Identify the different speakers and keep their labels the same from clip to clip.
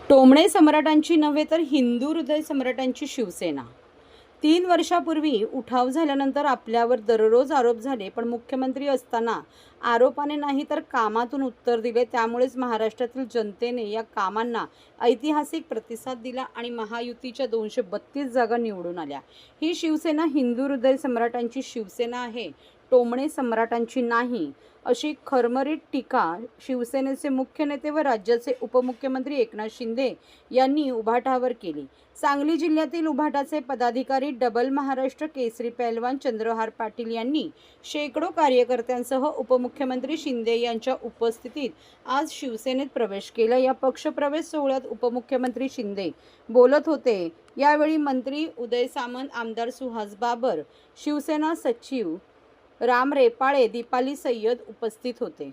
Speaker 1: टोमणे सम्राटांची नव्हे तर हिंदू हृदय सम्राटांची शिवसेना। 3 वर्षापूर्वी उठाव झाल्यानंतर आपल्यावर दररोज आरोप झाले, पण मुख्यमंत्री असताना आरोपाने नाही तर कामातून उत्तर दिले। त्यामुळेच महाराष्ट्रातील जनतेने या कामांना ऐतिहासिक प्रतिसाद दिला आणि महायुतीच्या 232 जागा निवडून आल्या। ही शिवसेना हिंदू हृदय सम्राटांची शिवसेना आहे, टोमणे सम्राटांची नाही, अशी खरमरीत टीका शिवसेनेचे मुख्य नेते व राज्याचे उपमुख्यमंत्री एकनाथ शिंदे यांनी उभाटावर केली। सांगली जिल्ह्यातील उभाटाचे पदाधिकारी डबल महाराष्ट्र केसरी पैलवान चंद्रहार पाटील यांनी शेकडो कार्यकर्त्यांसह उपमुख्यमंत्री शिंदे यांच्या उपस्थितीत आज शिवसेनेत प्रवेश केला। या पक्षप्रवेश सोहळ्यात उपमुख्यमंत्री शिंदे बोलत होते। यावेळी मंत्री उदय सामंत, आमदार सुहास बाबर, शिवसेना सचिव राम रेपाळे, दीपाली सय्यद उपस्थित होते।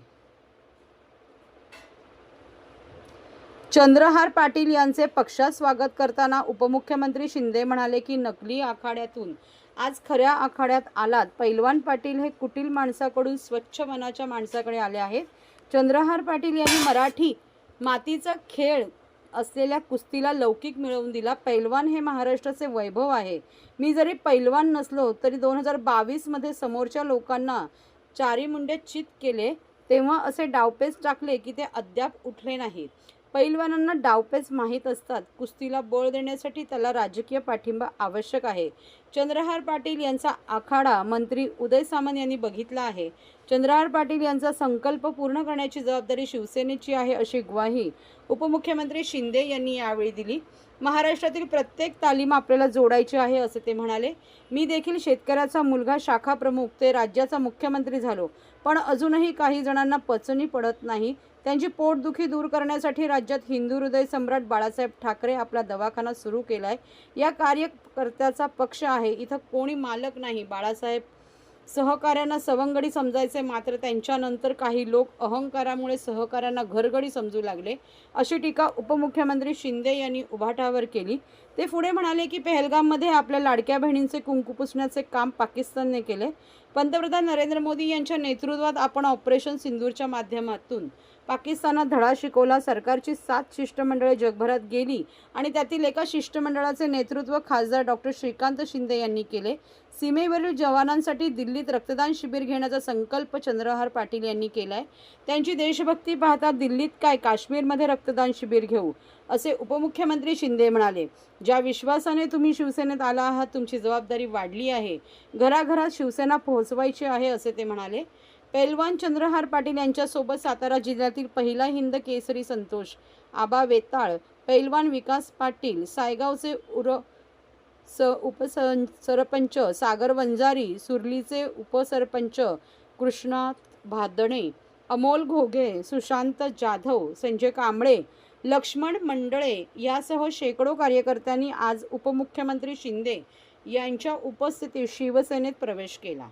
Speaker 1: चंद्रहार पाटील यांचे पक्षात स्वागत करताना उपमुख्यमंत्री शिंदे म्हणाले की नकली आखाड्यातून आज खऱ्या आखाड्यात आलात। पैलवान पाटील हे कुटील माणसाकडून स्वच्छ मनाच्या माणसाकडे आले आहेत। चंद्रहार पाटील यांनी मराठी मातीचा खेळ असलेल्या कुस्तीला लौकिक मिळवून दिला। पैलवान हे महाराष्ट्राचे वैभव आहे। मी जरी पैलवान नसलो तरी 2022 मध्ये समोरच्या लोकांना चारी मुंडे चित केले, तेव्हा असे डावपेच टाकले की ते अद्याप उठले नाहीत। पैलवानांना डावपेच माहीत असतात। कुस्तीला बळ देण्यासाठी त्याला राजकीय पाठिंबा आवश्यक आहे। चंद्रहार पाटील यांचा आखाडा मंत्री उदय सामंत यांनी बघितला आहे। चंद्रहार पाटील यांचा संकल्प पूर्ण करण्याची जबाबदारी शिवसेनेची आहे, अशी ग्वाही उपमुख्यमंत्री शिंदे यांनी यावेळी दिली। महाराष्ट्रातील प्रत्येक तालीम आपल्याला जोडायची आहे, असे ते म्हणाले। मी देखील शेतकऱ्याचा मुलगा, शाखा प्रमुख ते राज्याचा मुख्यमंत्री झालो, पण अजूनही काही जणांना पचनी पडत नाही। त्यांची पोटदुखी दूर करण्यासाठी राज्यात हिंदू हृदय सम्राट बाळासाहेब ठाकरे आपला दवाखाना सुरू केलाय। या कार्यकर्त्याचा पक्ष आहे, इथं कोणी मालक नाही। बाळासाहेब सहकाऱ्यांना सवंगडी समजायचे, मात्र त्यांच्यानंतर काही लोक अहंकारामुळे सहकाऱ्यांना घरगडी समजू लागले, अशी टीका उपमुख्यमंत्री शिंदे यांनी उभाटावर केली। ते पुढे म्हणाले की पहलगाममध्ये आपल्या लाडक्या बहिणींचे कुंकू पुसण्याचे काम पाकिस्तानने केले। पंतप्रधान नरेंद्र मोदी यांच्या नेतृत्वात आपण ऑपरेशन सिंदूरच्या माध्यमातून पाकिस्तानात धडा शिकवला। सरकारची 7 शिष्टमंडळे जगभरात गेली आणि त्यातील एका शिष्टमंडळाचे नेतृत्व खासदार डॉक्टर श्रीकांत शिंदे यांनी केले। सीमेवरील जवानांसाठी दिल्लीत रक्तदान शिबिर घेण्याचा संकल्प चंद्रहार पाटील यांनी केलाय। त्यांची देशभक्ती पाहता दिल्लीत काय, काश्मीरमध्ये रक्तदान शिबिर घेऊ, असे उपमुख्यमंत्री शिंदे म्हणाले। ज्या विश्वासाने तुम्ही शिवसेनेत आला आहात, तुमची जबाबदारी वाढली आहे। घराघरात शिवसेना पोहोचवायची आहे, असे ते म्हणाले। पैलवान चंद्रहार पाटील यांच्यासोबत सातारा जिल्ह्यातील पहिला हिंद केसरी संतोष आबा वेताळ, पैलवान विकास पाटील, सायगावचे उपसरपंच सागर वंजारी, सुरलीचे उपसरपंच कृष्णात भादणे, अमोल घोगे, सुशांत जाधव, संजय कांबळे, लक्ष्मण मंडळे यासह शेकडो कार्यकर्त्यांनी आज उपमुख्यमंत्री शिंदे यांच्या उपस्थितीत शिवसेनेत प्रवेश केला।